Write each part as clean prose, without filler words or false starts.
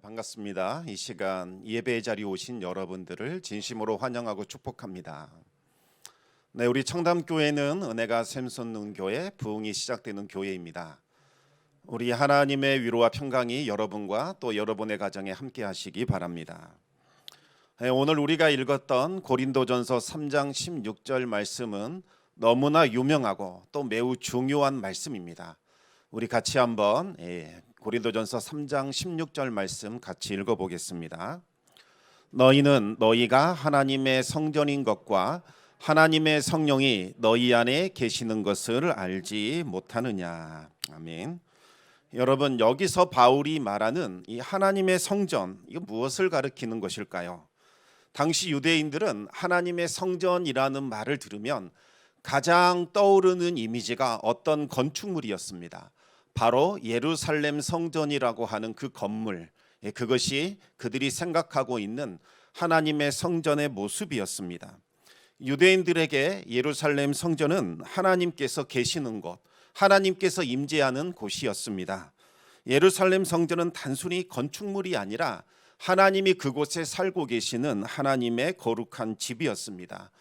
반갑습니다. 이 시간 예배의 자리에 오신 여러분들을 진심으로 환영하고 축복합니다. 네, 우리 청담교회는 은혜가 샘솟는 교회, 부흥이 시작되는 교회입니다. 우리 하나님의 위로와 평강이 여러분과 또 여러분의 가정에 함께 하시기 바랍니다. 네, 오늘 우리가 읽었던 고린도전서 3장 16절 말씀은 너무나 유명하고 또 매우 중요한 말씀입니다. 우리 같이 한번 고린도전서 3장 16절 말씀 같이 읽어보겠습니다. 너희는 너희가 하나님의 성전인 것과 하나님의 성령이 너희 안에 계시는 것을 알지 못하느냐. 아멘. 여러분, 여기서 바울이 말하는 이 하나님의 성전, 이거 무엇을 가리키는 것일까요? 당시 유대인들은 하나님의 성전이라는 말을 들으면 가장 떠오르는 이미지가 어떤 건축물이었습니다. 바로 예루살렘 성전이라고 하는 그 건물, 그것이 그들이 생각하고 있는 하나님의 성전의 모습이었습니다. 유대인들에게 예루살렘 성전은 하나님께서 계시는 곳, 하나님께서 임재하는 곳이었습니다. 예루살렘 성전은 단순히 건축물이 아니라 하나님이 그곳에 살고 계시는 하나님의 거룩한 집이었습니다.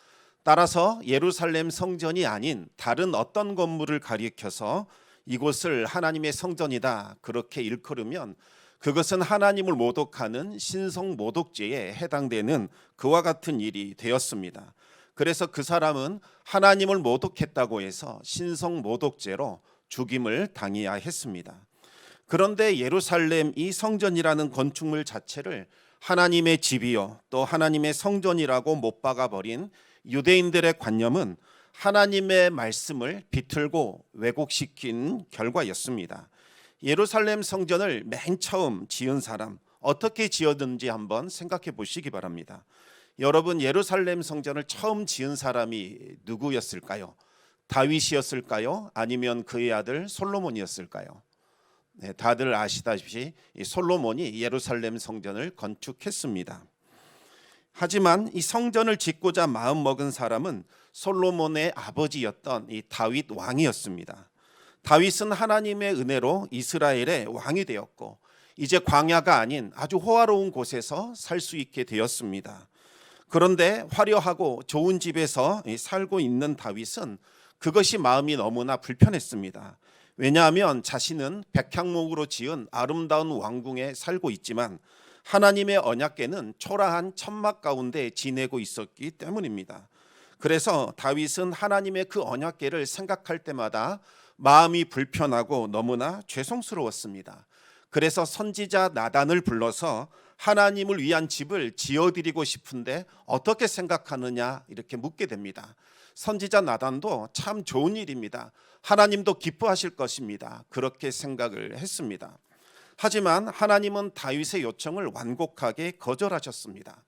따라서 예루살렘 성전이 아닌 다른 어떤 건물을 가리켜서 이곳을 하나님의 성전이다 그렇게 일컬으면 그것은 하나님을 모독하는 신성 모독죄에 해당되는 그와 같은 일이 되었습니다. 그래서 그 사람은 하나님을 모독했다고 해서 신성 모독죄로 죽임을 당해야 했습니다. 그런데 예루살렘 이 성전이라는 건축물 자체를 하나님의 집이요 또 하나님의 성전이라고 못 박아버린 유대인들의 관념은 하나님의 말씀을 비틀고 왜곡시킨 결과였습니다. 예루살렘 성전을 맨 처음 지은 사람, 어떻게 지었는지 한번 생각해 보시기 바랍니다. 여러분, 예루살렘 성전을 처음 지은 사람이 누구였을까요? 다윗이었을까요? 아니면 그의 아들 솔로몬이었을까요? 네, 다들 아시다시피 솔로몬이 예루살렘 성전을 건축했습니다. 하지만 이 성전을 짓고자 마음먹은 사람은 솔로몬의 아버지였던 이 다윗 왕이었습니다. 다윗은 하나님의 은혜로 이스라엘의 왕이 되었고 이제 광야가 아닌 아주 호화로운 곳에서 살 수 있게 되었습니다. 그런데 화려하고 좋은 집에서 살고 있는 다윗은 그것이 마음이 너무나 불편했습니다. 왜냐하면 자신은 백향목으로 지은 아름다운 왕궁에 살고 있지만 하나님의 언약궤는 초라한 천막 가운데 지내고 있었기 때문입니다. 그래서 다윗은 하나님의 그 언약궤를 생각할 때마다 마음이 불편하고 너무나 죄송스러웠습니다. 그래서 선지자 나단을 불러서 하나님을 위한 집을 지어드리고 싶은데 어떻게 생각하느냐 이렇게 묻게 됩니다. 선지자 나단도 참 좋은 일입니다. 하나님도 기뻐하실 것입니다. 그렇게 생각을 했습니다. 하지만 하나님은 다윗의 요청을 완곡하게 거절하셨습니다.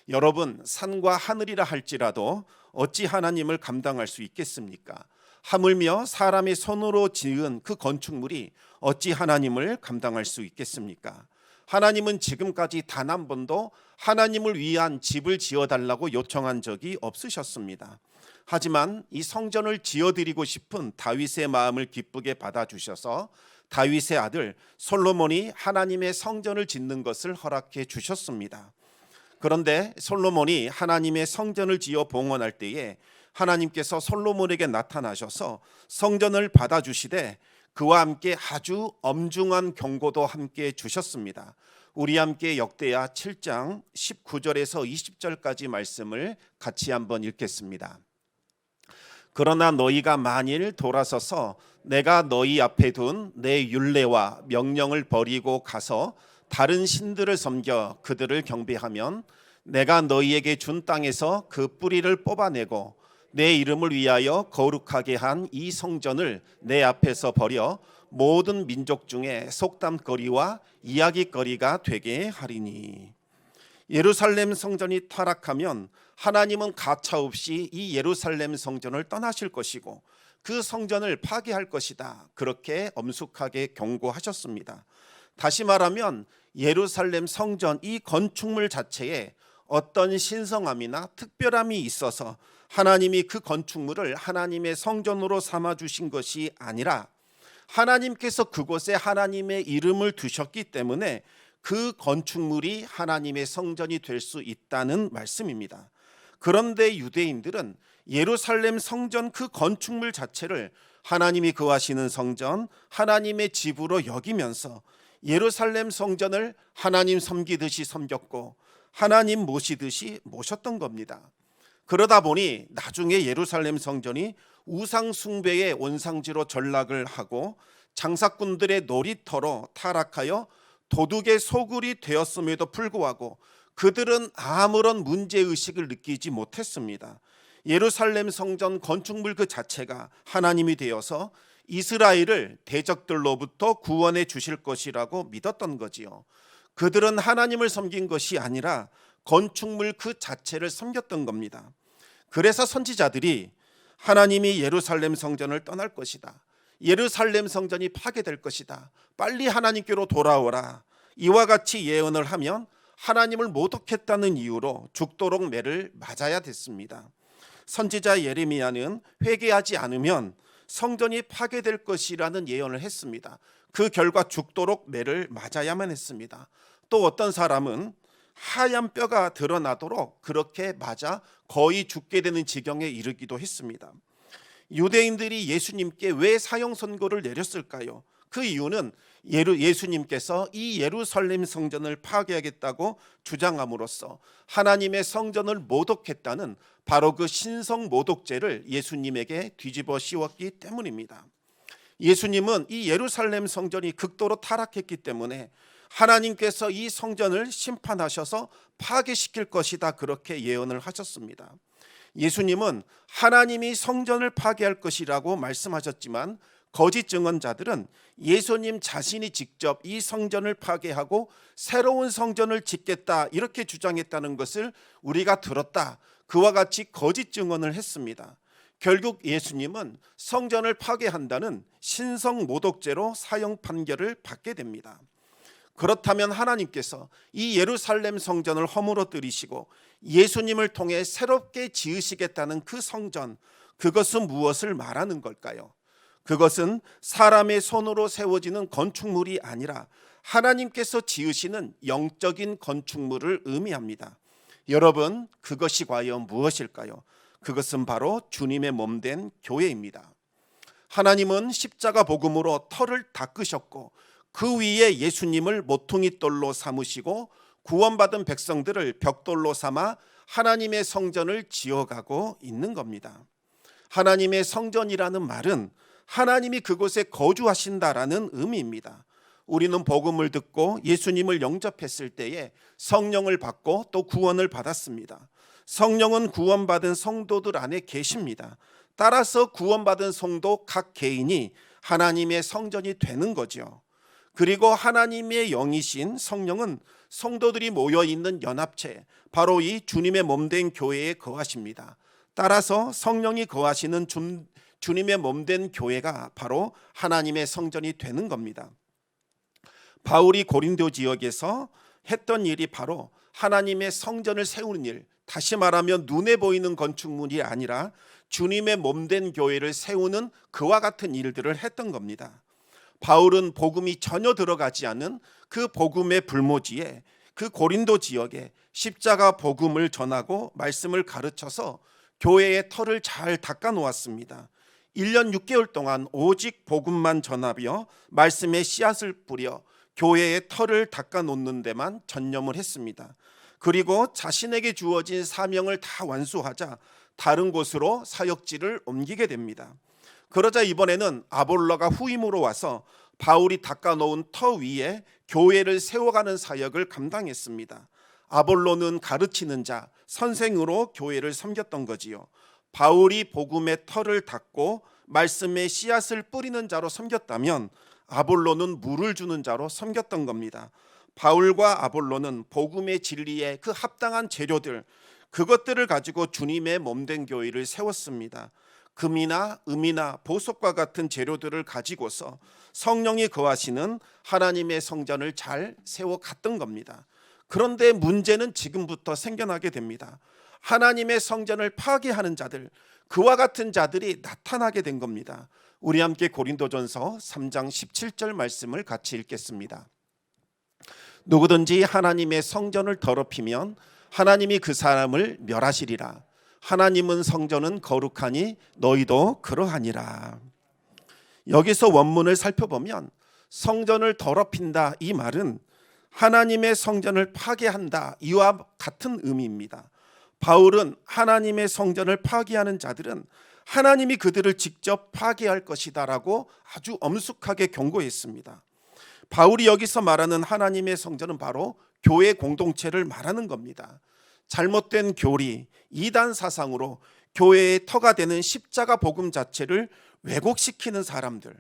여러분, 산과 하늘이라 할지라도 어찌 하나님을 감당할 수 있겠습니까? 하물며 사람의 손으로 지은 그 건축물이 어찌 하나님을 감당할 수 있겠습니까? 하나님은 지금까지 단 한 번도 하나님을 위한 집을 지어달라고 요청한 적이 없으셨습니다. 하지만 이 성전을 지어드리고 싶은 다윗의 마음을 기쁘게 받아주셔서 다윗의 아들 솔로몬이 하나님의 성전을 짓는 것을 허락해 주셨습니다. 그런데 솔로몬이 하나님의 성전을 지어 봉헌할 때에 하나님께서 솔로몬에게 나타나셔서 성전을 받아주시되 그와 함께 아주 엄중한 경고도 함께 주셨습니다. 우리 함께 역대하 7장 19절에서 20절까지 말씀을 같이 한번 읽겠습니다. 그러나 너희가 만일 돌아서서 내가 너희 앞에 둔 내 율례와 명령을 버리고 가서 다른 신들을 섬겨 그들을 경배하면 내가 너희에게 준 땅에서 그 뿌리를 뽑아내고 내 이름을 위하여 거룩하게 한 이 성전을 내 앞에서 버려 모든 민족 중에 속담거리와 이야기거리가 되게 하리니. 예루살렘 성전이 타락하면 하나님은 가차없이 이 예루살렘 성전을 떠나실 것이고 그 성전을 파괴할 것이다. 그렇게 엄숙하게 경고하셨습니다. 다시 말하면 예루살렘 성전 이 건축물 자체에 어떤 신성함이나 특별함이 있어서 하나님이 그 건축물을 하나님의 성전으로 삼아 주신 것이 아니라 하나님께서 그곳에 하나님의 이름을 두셨기 때문에 그 건축물이 하나님의 성전이 될 수 있다는 말씀입니다. 그런데 유대인들은 예루살렘 성전 그 건축물 자체를 하나님이 거하시는 성전, 하나님의 집으로 여기면서 예루살렘 성전을 하나님 섬기듯이 섬겼고 하나님 모시듯이 모셨던 겁니다. 그러다 보니 나중에 예루살렘 성전이 우상 숭배의 온상지로 전락을 하고 장사꾼들의 놀이터로 타락하여 도둑의 소굴이 되었음에도 불구하고 그들은 아무런 문제의식을 느끼지 못했습니다. 예루살렘 성전 건축물 그 자체가 하나님이 되어서 이스라엘을 대적들로부터 구원해 주실 것이라고 믿었던 거지요. 그들은 하나님을 섬긴 것이 아니라 건축물 그 자체를 섬겼던 겁니다. 그래서 선지자들이 하나님이 예루살렘 성전을 떠날 것이다, 예루살렘 성전이 파괴될 것이다, 빨리 하나님께로 돌아오라, 이와 같이 예언을 하면 하나님을 모독했다는 이유로 죽도록 매를 맞아야 됐습니다. 선지자 예레미야는 회개하지 않으면 성전이 파괴될 것이라는 예언을 했습니다. 그 결과 죽도록 매를 맞아야만 했습니다. 또 어떤 사람은 하얀 뼈가 드러나도록 그렇게 맞아 거의 죽게 되는 지경에 이르기도 했습니다. 유대인들이 예수님께 왜 사형 선고를 내렸을까요? 그 이유는 예수님께서 이 예루살렘 성전을 파괴하겠다고 주장함으로써 하나님의 성전을 모독했다는 바로 그 신성 모독죄를 예수님에게 뒤집어 씌웠기 때문입니다. 예수님은 이 예루살렘 성전이 극도로 타락했기 때문에 하나님께서 이 성전을 심판하셔서 파괴시킬 것이다, 그렇게 예언을 하셨습니다. 예수님은 하나님이 성전을 파괴할 것이라고 말씀하셨지만 거짓 증언자들은 예수님 자신이 직접 이 성전을 파괴하고 새로운 성전을 짓겠다, 이렇게 주장했다는 것을 우리가 들었다, 그와 같이 거짓 증언을 했습니다. 결국 예수님은 성전을 파괴한다는 신성 모독죄로 사형 판결을 받게 됩니다. 그렇다면 하나님께서 이 예루살렘 성전을 허물어뜨리시고 예수님을 통해 새롭게 지으시겠다는 그 성전, 그것은 무엇을 말하는 걸까요? 그것은 사람의 손으로 세워지는 건축물이 아니라 하나님께서 지으시는 영적인 건축물을 의미합니다. 여러분, 그것이 과연 무엇일까요? 그것은 바로 주님의 몸된 교회입니다. 하나님은 십자가 복음으로 터를 닦으셨고 그 위에 예수님을 모퉁이 돌로 삼으시고 구원받은 백성들을 벽돌로 삼아 하나님의 성전을 지어가고 있는 겁니다. 하나님의 성전이라는 말은 하나님이 그곳에 거주하신다라는 의미입니다. 우리는 복음을 듣고 예수님을 영접했을 때에 성령을 받고 또 구원을 받았습니다. 성령은 구원받은 성도들 안에 계십니다. 따라서 구원받은 성도 각 개인이 하나님의 성전이 되는 거죠. 그리고 하나님의 영이신 성령은 성도들이 모여있는 연합체, 바로 이 주님의 몸된 교회에 거하십니다. 따라서 성령이 거하시는 주님의 몸된 교회가 바로 하나님의 성전이 되는 겁니다. 바울이 고린도 지역에서 했던 일이 바로 하나님의 성전을 세우는 일, 다시 말하면 눈에 보이는 건축물이 아니라 주님의 몸된 교회를 세우는 그와 같은 일들을 했던 겁니다. 바울은 복음이 전혀 들어가지 않은 그 복음의 불모지에, 그 고린도 지역에 십자가 복음을 전하고 말씀을 가르쳐서 교회의 터를 잘 닦아 놓았습니다. 1년 6개월 동안 오직 복음만 전하며 말씀의 씨앗을 뿌려 교회의 터를 닦아 놓는 데만 전념을 했습니다. 그리고 자신에게 주어진 사명을 다 완수하자 다른 곳으로 사역지를 옮기게 됩니다. 그러자 이번에는 아볼로가 후임으로 와서 바울이 닦아놓은 터 위에 교회를 세워가는 사역을 감당했습니다. 아볼로는 가르치는 자, 선생으로 교회를 섬겼던 거지요. 바울이 복음의 터를 닦고 말씀의 씨앗을 뿌리는 자로 섬겼다면 아볼로는 물을 주는 자로 섬겼던 겁니다. 바울과 아볼로는 복음의 진리에 그 합당한 재료들, 그것들을 가지고 주님의 몸된 교회를 세웠습니다. 금이나 음이나 보석과 같은 재료들을 가지고서 성령이 거하시는 하나님의 성전을 잘 세워갔던 겁니다. 그런데 문제는 지금부터 생겨나게 됩니다. 하나님의 성전을 파괴하는 자들, 그와 같은 자들이 나타나게 된 겁니다. 우리 함께 고린도전서 3장 17절 말씀을 같이 읽겠습니다. 누구든지 하나님의 성전을 더럽히면 하나님이 그 사람을 멸하시리라. 하나님은 성전은 거룩하니 너희도 그러하니라. 여기서 원문을 살펴보면 성전을 더럽힌다 이 말은 하나님의 성전을 파괴한다 이와 같은 의미입니다. 바울은 하나님의 성전을 파괴하는 자들은 하나님이 그들을 직접 파괴할 것이다라고 아주 엄숙하게 경고했습니다. 바울이 여기서 말하는 하나님의 성전은 바로 교회 공동체를 말하는 겁니다. 잘못된 교리, 이단 사상으로 교회의 터가 되는 십자가 복음 자체를 왜곡시키는 사람들,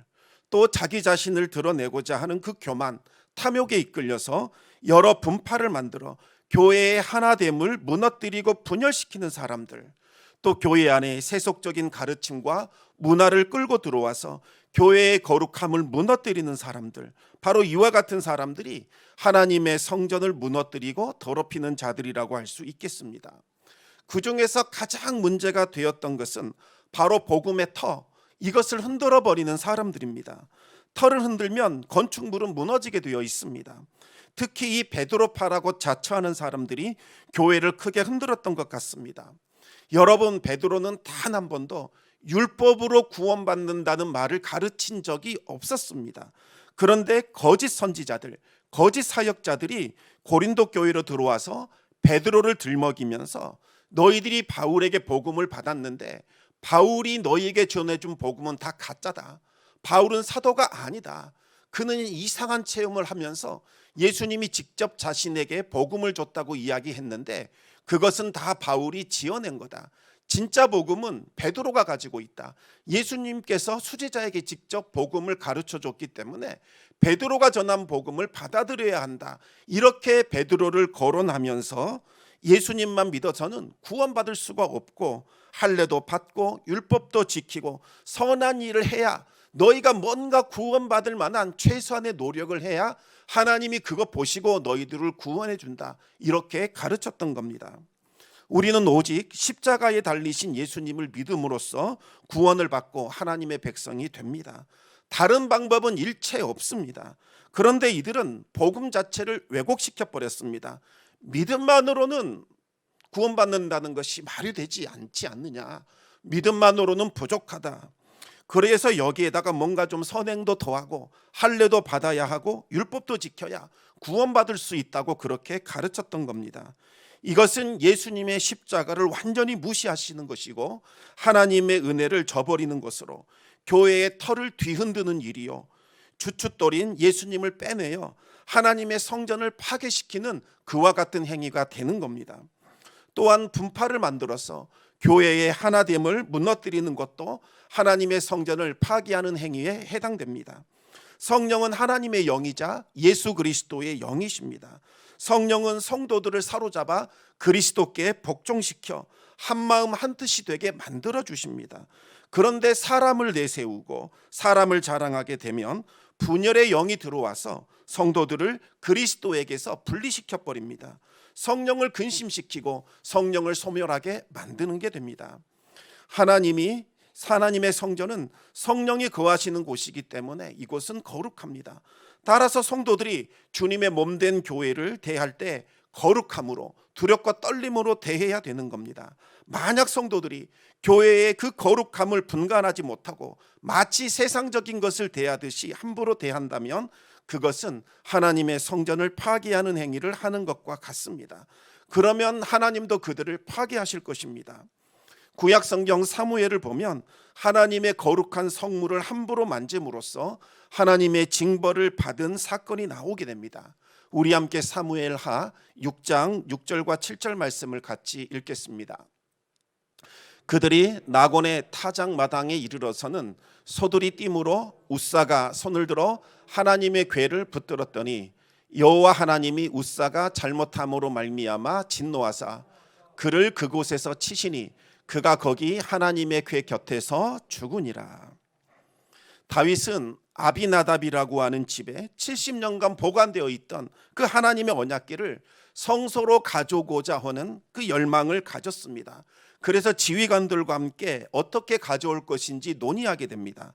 또 자기 자신을 드러내고자 하는 그 교만, 탐욕에 이끌려서 여러 분파를 만들어 교회의 하나됨을 무너뜨리고 분열시키는 사람들, 또 교회 안에 세속적인 가르침과 문화를 끌고 들어와서 교회의 거룩함을 무너뜨리는 사람들, 바로 이와 같은 사람들이 하나님의 성전을 무너뜨리고 더럽히는 자들이라고 할 수 있겠습니다. 그 중에서 가장 문제가 되었던 것은 바로 복음의 터, 이것을 흔들어 버리는 사람들입니다. 터를 흔들면 건축물은 무너지게 되어 있습니다. 특히 이 베드로파라고 자처하는 사람들이 교회를 크게 흔들었던 것 같습니다. 여러분, 베드로는 단 한 번도 율법으로 구원받는다는 말을 가르친 적이 없었습니다. 그런데 거짓 선지자들, 거짓 사역자들이 고린도 교회로 들어와서 베드로를 들먹이면서 너희들이 바울에게 복음을 받았는데 바울이 너희에게 전해준 복음은 다 가짜다. 바울은 사도가 아니다. 그는 이상한 체험을 하면서 예수님이 직접 자신에게 복음을 줬다고 이야기했는데 그것은 다 바울이 지어낸 거다. 진짜 복음은 베드로가 가지고 있다. 예수님께서 수제자에게 직접 복음을 가르쳐 줬기 때문에 베드로가 전한 복음을 받아들여야 한다. 이렇게 베드로를 거론하면서 예수님만 믿어서는 구원받을 수가 없고 할례도 받고 율법도 지키고 선한 일을 해야, 너희가 뭔가 구원받을 만한 최소한의 노력을 해야 하나님이 그거 보시고 너희들을 구원해 준다. 이렇게 가르쳤던 겁니다. 우리는 오직 십자가에 달리신 예수님을 믿음으로써 구원을 받고 하나님의 백성이 됩니다. 다른 방법은 일체 없습니다. 그런데 이들은 복음 자체를 왜곡시켜 버렸습니다. 믿음만으로는 구원받는다는 것이 말이 되지 않지 않느냐. 믿음만으로는 부족하다. 그래서 여기에다가 뭔가 좀 선행도 더하고 할례도 받아야 하고 율법도 지켜야 구원받을 수 있다고 그렇게 가르쳤던 겁니다. 이것은 예수님의 십자가를 완전히 무시하시는 것이고 하나님의 은혜를 저버리는 것으로 교회의 터를 뒤흔드는 일이요, 주춧돌인 예수님을 빼내어 하나님의 성전을 파괴시키는 그와 같은 행위가 되는 겁니다. 또한 분파를 만들어서 교회의 하나됨을 무너뜨리는 것도 하나님의 성전을 파괴하는 행위에 해당됩니다. 성령은 하나님의 영이자 예수 그리스도의 영이십니다. 성령은 성도들을 사로잡아 그리스도께 복종시켜 한마음 한뜻이 되게 만들어 주십니다. 그런데 사람을 내세우고 사람을 자랑하게 되면 분열의 영이 들어와서 성도들을 그리스도에게서 분리시켜 버립니다. 성령을 근심시키고 성령을 소멸하게 만드는 게 됩니다. 하나님의 성전은 성령이 거하시는 곳이기 때문에 이곳은 거룩합니다. 따라서 성도들이 주님의 몸된 교회를 대할 때 거룩함으로, 두렵고 떨림으로 대해야 되는 겁니다. 만약 성도들이 교회의 그 거룩함을 분간하지 못하고 마치 세상적인 것을 대하듯이 함부로 대한다면 그것은 하나님의 성전을 파괴하는 행위를 하는 것과 같습니다. 그러면 하나님도 그들을 파괴하실 것입니다. 구약 성경 사무엘을 보면 하나님의 거룩한 성물을 함부로 만짐으로써 하나님의 징벌을 받은 사건이 나오게 됩니다. 우리 함께 사무엘하 6장 6절과 7절 말씀을 같이 읽겠습니다. 그들이 나곤의 타작 마당에 이르러서는 소들이 띠므로 웃사가 손을 들어 하나님의 궤를 붙들었더니 여호와 하나님이 웃사가 잘못함으로 말미암아 진노하사 그를 그곳에서 치시니 그가 거기 하나님의 궤 곁에서 죽으니라. 다윗은 아비나답이라고 하는 집에 70년간 보관되어 있던 그 하나님의 언약궤를 성소로 가져오고자 하는 그 열망을 가졌습니다. 그래서 지휘관들과 함께 어떻게 가져올 것인지 논의하게 됩니다.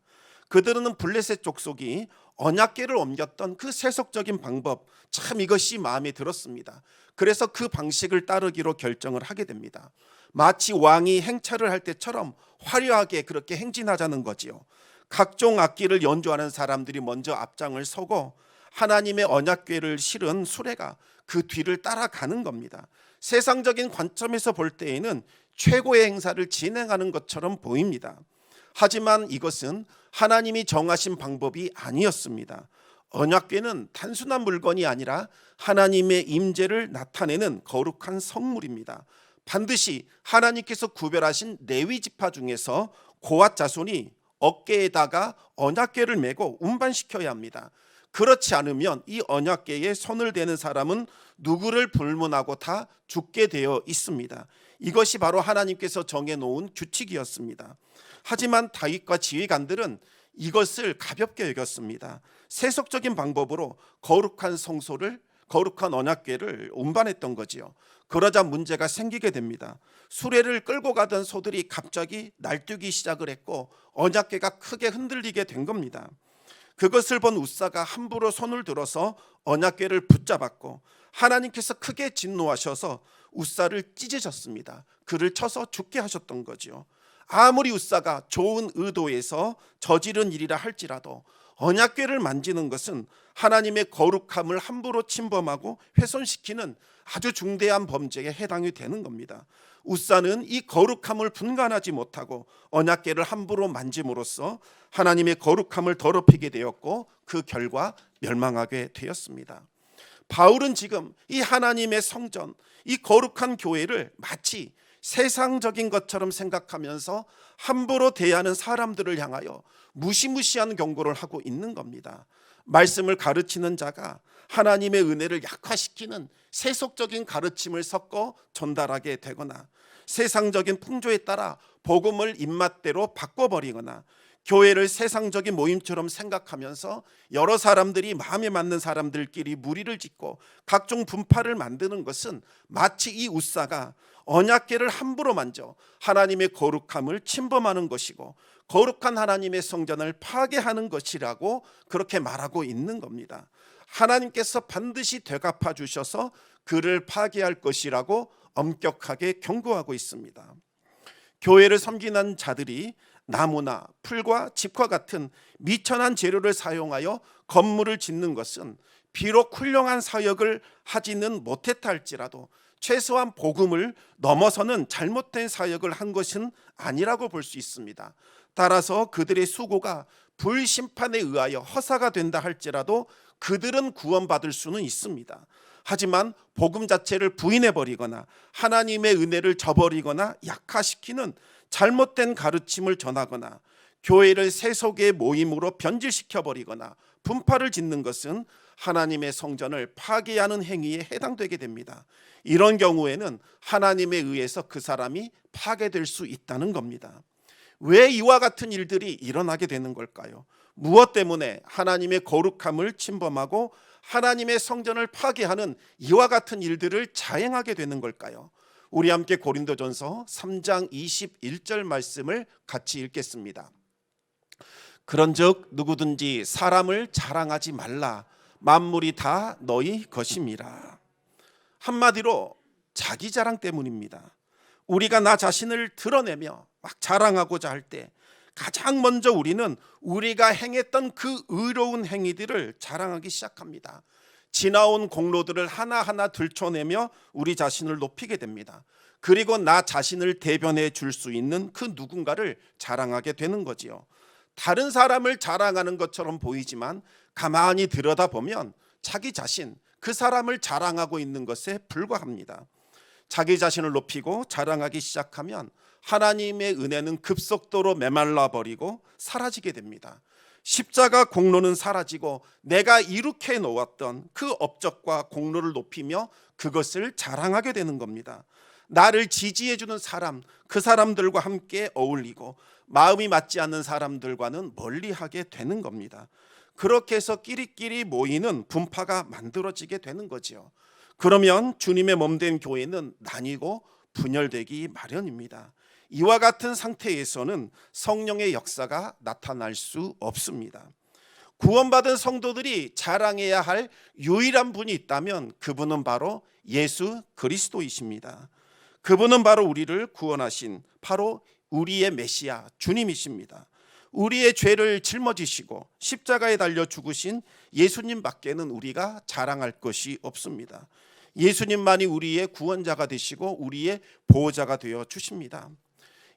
그들은 블레셋 족속이 언약궤를 옮겼던 그 세속적인 방법, 참 이것이 마음에 들었습니다. 그래서 그 방식을 따르기로 결정을 하게 됩니다. 마치 왕이 행차를 할 때처럼 화려하게 그렇게 행진하자는 거지요. 각종 악기를 연주하는 사람들이 먼저 앞장을 서고 하나님의 언약궤를 실은 수레가 그 뒤를 따라가는 겁니다. 세상적인 관점에서 볼 때에는 최고의 행사를 진행하는 것처럼 보입니다. 하지만 이것은 하나님이 정하신 방법이 아니었습니다. 언약궤는 단순한 물건이 아니라 하나님의 임재를 나타내는 거룩한 성물입니다. 반드시 하나님께서 구별하신 레위 지파 중에서 고앗 자손이 어깨에다가 언약궤를 메고 운반시켜야 합니다. 그렇지 않으면 이 언약궤에 손을 대는 사람은 누구를 불문하고 다 죽게 되어 있습니다. 이것이 바로 하나님께서 정해놓은 규칙이었습니다. 하지만 다윗과 지휘관들은 이것을 가볍게 여겼습니다. 세속적인 방법으로 거룩한 성소를, 거룩한 언약궤를 운반했던 거지요. 그러자 문제가 생기게 됩니다. 수레를 끌고 가던 소들이 갑자기 날뛰기 시작을 했고 언약궤가 크게 흔들리게 된 겁니다. 그것을 본 우사가 함부로 손을 들어서 언약궤를 붙잡았고 하나님께서 크게 진노하셔서 우사를 찢으셨습니다. 그를 쳐서 죽게 하셨던 거지요. 아무리 우사가 좋은 의도에서 저지른 일이라 할지라도 언약궤를 만지는 것은 하나님의 거룩함을 함부로 침범하고 훼손시키는 아주 중대한 범죄에 해당이 되는 겁니다. 우사는 이 거룩함을 분간하지 못하고 언약궤를 함부로 만짐으로써 하나님의 거룩함을 더럽히게 되었고 그 결과 멸망하게 되었습니다. 바울은 지금 이 하나님의 성전, 이 거룩한 교회를 마치 세상적인 것처럼 생각하면서 함부로 대하는 사람들을 향하여 무시무시한 경고를 하고 있는 겁니다. 말씀을 가르치는 자가 하나님의 은혜를 약화시키는 세속적인 가르침을 섞어 전달하게 되거나 세상적인 풍조에 따라 복음을 입맛대로 바꿔버리거나 교회를 세상적인 모임처럼 생각하면서 여러 사람들이 마음에 맞는 사람들끼리 무리를 짓고 각종 분파를 만드는 것은 마치 이 우사가 언약궤를 함부로 만져 하나님의 거룩함을 침범하는 것이고 거룩한 하나님의 성전을 파괴하는 것이라고 그렇게 말하고 있는 겁니다. 하나님께서 반드시 되갚아 주셔서 그를 파괴할 것이라고 엄격하게 경고하고 있습니다. 교회를 섬기는 자들이 나무나 풀과 집과 같은 미천한 재료를 사용하여 건물을 짓는 것은 비록 훌륭한 사역을 하지는 못했다 할지라도 최소한 복음을 넘어서는 잘못된 사역을 한 것은 아니라고 볼 수 있습니다. 따라서 그들의 수고가 불심판에 의하여 허사가 된다 할지라도 그들은 구원받을 수는 있습니다. 하지만 복음 자체를 부인해버리거나 하나님의 은혜를 저버리거나 약화시키는 잘못된 가르침을 전하거나 교회를 세속의 모임으로 변질시켜버리거나 분파를 짓는 것은 하나님의 성전을 파괴하는 행위에 해당되게 됩니다. 이런 경우에는 하나님에 의해서 그 사람이 파괴될 수 있다는 겁니다. 왜 이와 같은 일들이 일어나게 되는 걸까요? 무엇 때문에 하나님의 거룩함을 침범하고 하나님의 성전을 파괴하는 이와 같은 일들을 자행하게 되는 걸까요? 우리 함께 고린도전서 3장 21절 말씀을 같이 읽겠습니다. 그런즉 누구든지 사람을 자랑하지 말라. 만물이 다 너희 것임이라. 한마디로 자기 자랑 때문입니다. 우리가 나 자신을 드러내며 막 자랑하고자 할 때 가장 먼저 우리는 우리가 행했던 그 의로운 행위들을 자랑하기 시작합니다. 지나온 공로들을 하나하나 들춰내며 우리 자신을 높이게 됩니다. 그리고 나 자신을 대변해 줄 수 있는 그 누군가를 자랑하게 되는 거지요. 다른 사람을 자랑하는 것처럼 보이지만 가만히 들여다보면 자기 자신, 그 사람을 자랑하고 있는 것에 불과합니다. 자기 자신을 높이고 자랑하기 시작하면 하나님의 은혜는 급속도로 메말라 버리고 사라지게 됩니다. 십자가 공로는 사라지고 내가 이룩해 놓았던 그 업적과 공로를 높이며 그것을 자랑하게 되는 겁니다. 나를 지지해 주는 사람, 그 사람들과 함께 어울리고 마음이 맞지 않는 사람들과는 멀리하게 되는 겁니다. 그렇게 해서 끼리끼리 모이는 분파가 만들어지게 되는 거죠. 그러면 주님의 몸된 교회는 나뉘고 분열되기 마련입니다. 이와 같은 상태에서는 성령의 역사가 나타날 수 없습니다. 구원받은 성도들이 자랑해야 할 유일한 분이 있다면 그분은 바로 예수 그리스도이십니다. 그분은 바로 우리를 구원하신 바로 우리의 메시아 주님이십니다. 우리의 죄를 짊어지시고 십자가에 달려 죽으신 예수님밖에는 우리가 자랑할 것이 없습니다. 예수님만이 우리의 구원자가 되시고 우리의 보호자가 되어 주십니다.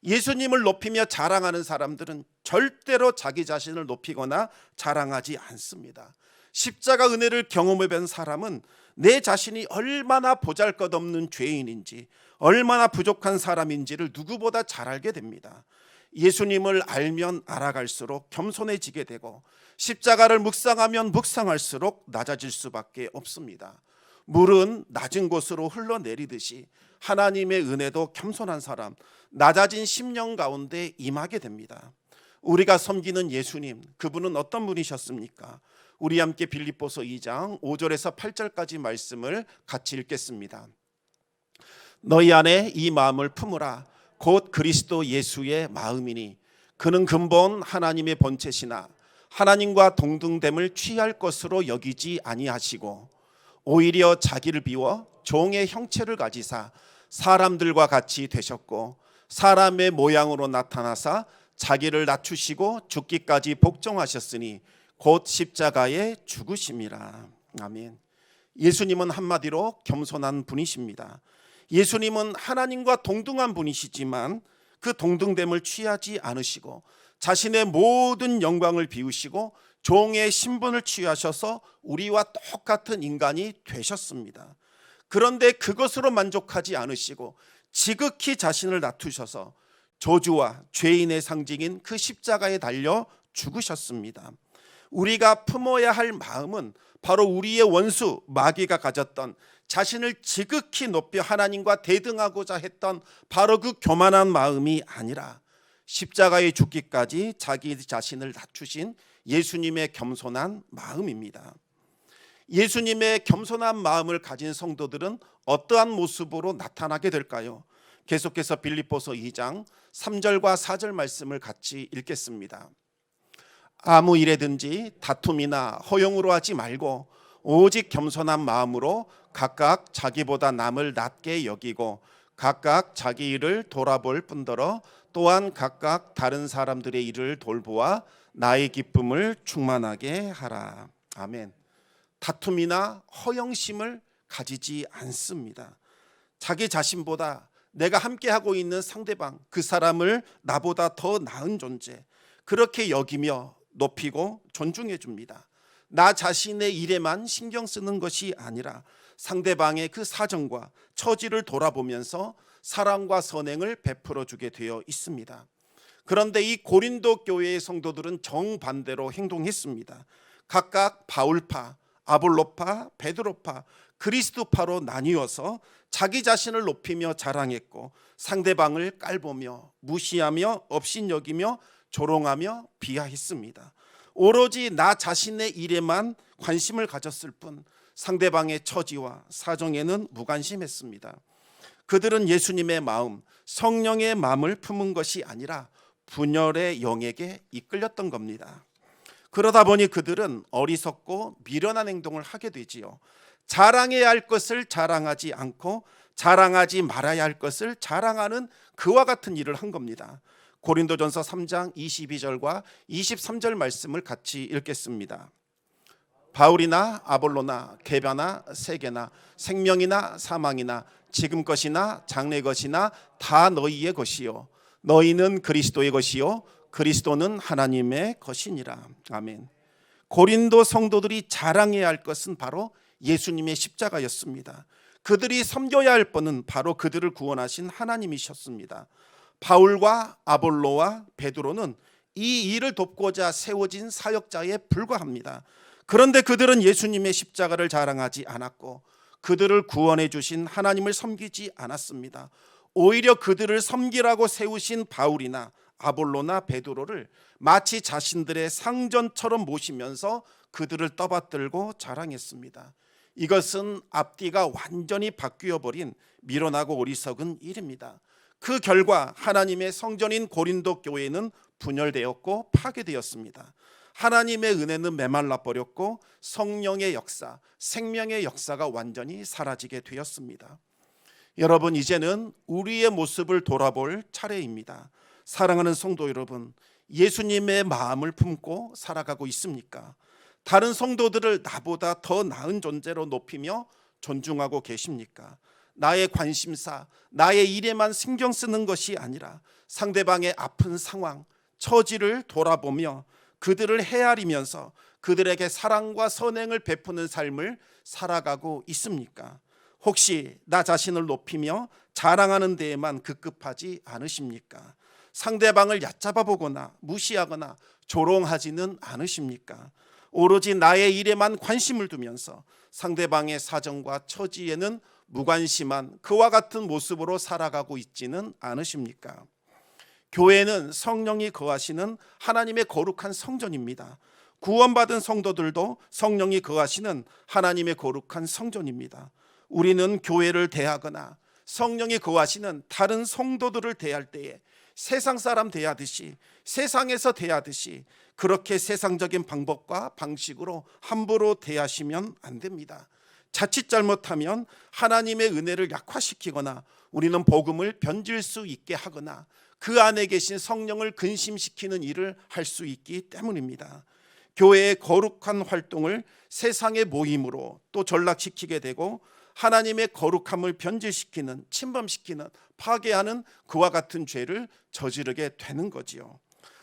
예수님을 높이며 자랑하는 사람들은 절대로 자기 자신을 높이거나 자랑하지 않습니다. 십자가 은혜를 경험해 본 사람은 내 자신이 얼마나 보잘것없는 죄인인지, 얼마나 부족한 사람인지를 누구보다 잘 알게 됩니다. 예수님을 알면 알아갈수록 겸손해지게 되고 십자가를 묵상하면 묵상할수록 낮아질 수밖에 없습니다. 물은 낮은 곳으로 흘러내리듯이 하나님의 은혜도 겸손한 사람, 낮아진 심령 가운데 임하게 됩니다. 우리가 섬기는 예수님, 그분은 어떤 분이셨습니까? 우리 함께 빌립보서 2장 5절에서 8절까지 말씀을 같이 읽겠습니다. 너희 안에 이 마음을 품으라. 곧 그리스도 예수의 마음이니 그는 근본 하나님의 본체시나 하나님과 동등됨을 취할 것으로 여기지 아니하시고 오히려 자기를 비워 종의 형체를 가지사 사람들과 같이 되셨고 사람의 모양으로 나타나사 자기를 낮추시고 죽기까지 복종하셨으니 곧 십자가에 죽으심이라. 아멘. 예수님은 한마디로 겸손한 분이십니다. 예수님은 하나님과 동등한 분이시지만 그 동등됨을 취하지 않으시고 자신의 모든 영광을 비우시고 종의 신분을 취하셔서 우리와 똑같은 인간이 되셨습니다. 그런데 그것으로 만족하지 않으시고 지극히 자신을 낮추셔서 저주와 죄인의 상징인 그 십자가에 달려 죽으셨습니다. 우리가 품어야 할 마음은 바로 우리의 원수 마귀가 가졌던 자신을 지극히 높여 하나님과 대등하고자 했던 바로 그 교만한 마음이 아니라 십자가에 죽기까지 자기 자신을 낮추신 예수님의 겸손한 마음입니다. 예수님의 겸손한 마음을 가진 성도들은 어떠한 모습으로 나타나게 될까요? 계속해서 빌립보서 2장 3절과 4절 말씀을 같이 읽겠습니다. 아무 일에든지 다툼이나 허용으로 하지 말고 오직 겸손한 마음으로 각각 자기보다 남을 낮게 여기고 각각 자기 일을 돌아볼 뿐더러 또한 각각 다른 사람들의 일을 돌보아 나의 기쁨을 충만하게 하라. 아멘. 다툼이나 허영심을 가지지 않습니다. 자기 자신보다 내가 함께하고 있는 상대방, 그 사람을 나보다 더 나은 존재, 그렇게 여기며 높이고 존중해 줍니다. 나 자신의 일에만 신경 쓰는 것이 아니라 상대방의 그 사정과 처지를 돌아보면서 사랑과 선행을 베풀어 주게 되어 있습니다. 그런데 이 고린도 교회의 성도들은 정반대로 행동했습니다. 각각 바울파, 아볼로파, 베드로파, 그리스도파로 나뉘어서 자기 자신을 높이며 자랑했고 상대방을 깔보며 무시하며 업신여기며 조롱하며 비하했습니다. 오로지 나 자신의 일에만 관심을 가졌을 뿐 상대방의 처지와 사정에는 무관심했습니다. 그들은 예수님의 마음, 성령의 마음을 품은 것이 아니라 분열의 영에게 이끌렸던 겁니다. 그러다 보니 그들은 어리석고 미련한 행동을 하게 되지요. 자랑해야 할 것을 자랑하지 않고 자랑하지 말아야 할 것을 자랑하는 그와 같은 일을 한 겁니다. 고린도전서 3장 22절과 23절 말씀을 같이 읽겠습니다. 바울이나 아볼로나 계바나 세계나 생명이나 사망이나 지금 것이나 장래 것이나 다 너희의 것이요 너희는 그리스도의 것이요 그리스도는 하나님의 것이니라. 아멘. 고린도 성도들이 자랑해야 할 것은 바로 예수님의 십자가였습니다. 그들이 섬겨야 할 분은 바로 그들을 구원하신 하나님이셨습니다. 바울과 아볼로와 베드로는 이 일을 돕고자 세워진 사역자에 불과합니다. 그런데 그들은 예수님의 십자가를 자랑하지 않았고 그들을 구원해 주신 하나님을 섬기지 않았습니다. 오히려 그들을 섬기라고 세우신 바울이나 아볼로나 베드로를 마치 자신들의 상전처럼 모시면서 그들을 떠받들고 자랑했습니다. 이것은 앞뒤가 완전히 바뀌어버린 미련하고 어리석은 일입니다. 그 결과 하나님의 성전인 고린도 교회는 분열되었고 파괴되었습니다. 하나님의 은혜는 메말라 버렸고 성령의 역사, 생명의 역사가 완전히 사라지게 되었습니다. 여러분, 이제는 우리의 모습을 돌아볼 차례입니다. 사랑하는 성도 여러분, 예수님의 마음을 품고 살아가고 있습니까? 다른 성도들을 나보다 더 나은 존재로 높이며 존중하고 계십니까? 나의 관심사, 나의 일에만 신경 쓰는 것이 아니라 상대방의 아픈 상황, 처지를 돌아보며 그들을 헤아리면서 그들에게 사랑과 선행을 베푸는 삶을 살아가고 있습니까? 혹시 나 자신을 높이며 자랑하는 데에만 급급하지 않으십니까? 상대방을 얕잡아 보거나 무시하거나 조롱하지는 않으십니까? 오로지 나의 일에만 관심을 두면서 상대방의 사정과 처지에는 무관심한 그와 같은 모습으로 살아가고 있지는 않으십니까? 교회는 성령이 거하시는 하나님의 거룩한 성전입니다. 구원받은 성도들도 성령이 거하시는 하나님의 거룩한 성전입니다. 우리는 교회를 대하거나 성령이 거하시는 다른 성도들을 대할 때에 세상 사람 대하듯이, 세상에서 대하듯이 그렇게 세상적인 방법과 방식으로 함부로 대하시면 안 됩니다. 자칫 잘못하면 하나님의 은혜를 약화시키거나 우리는 복음을 변질 수 있게 하거나 그 안에 계신 성령을 근심시키는 일을 할 수 있기 때문입니다. 교회의 거룩한 활동을 세상의 모임으로 또 전락시키게 되고 하나님의 거룩함을 변질시키는, 침범시키는, 파괴하는 그와 같은 죄를 저지르게 되는 거지요.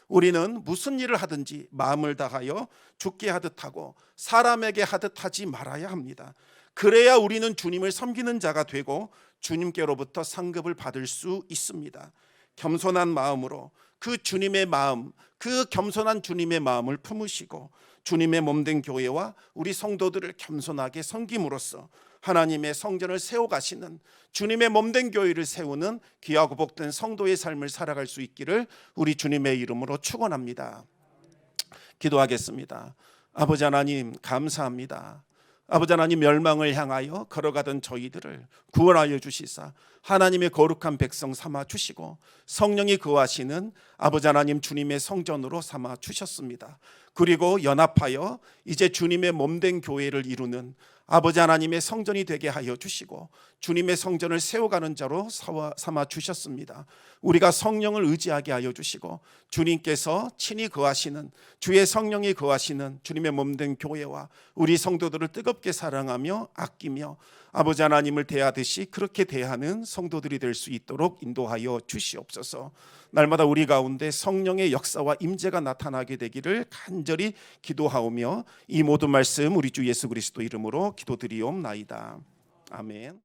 우리는 무슨 일을 하든지 마음을 다하여 죽게 하듯 하고 사람에게 하듯 하지 말아야 합니다. 그래야 우리는 주님을 섬기는 자가 되고 주님께로부터 상급을 받을 수 있습니다. 겸손한 마음으로 그 주님의 마음, 그 겸손한 주님의 마음을 품으시고 주님의 몸된 교회와 우리 성도들을 겸손하게 섬김으로써 하나님의 성전을 세워가시는, 주님의 몸된 교회를 세우는 귀하고 복된 성도의 삶을 살아갈 수 있기를 우리 주님의 이름으로 축원합니다. 기도하겠습니다. 아버지 하나님, 감사합니다. 아버지 하나님, 멸망을 향하여 걸어가던 저희들을 구원하여 주시사 하나님의 거룩한 백성 삼아 주시고 성령이 거하시는 아버지 하나님 주님의 성전으로 삼아 주셨습니다. 그리고 연합하여 이제 주님의 몸된 교회를 이루는 아버지 하나님의 성전이 되게 하여 주시고 주님의 성전을 세워가는 자로 삼아 주셨습니다. 우리가 성령을 의지하게 하여 주시고 주님께서 친히 거하시는, 주의 성령이 거하시는 주님의 몸된 교회와 우리 성도들을 뜨겁게 사랑하며 아끼며 아버지 하나님을 대하듯이 그렇게 대하는 성도들이 될 수 있도록 인도하여 주시옵소서. 날마다 우리 가운데 성령의 역사와 임재가 나타나게 되기를 간절히 기도하오며 이 모든 말씀 우리 주 예수 그리스도 이름으로 기도드리옵나이다. 아멘.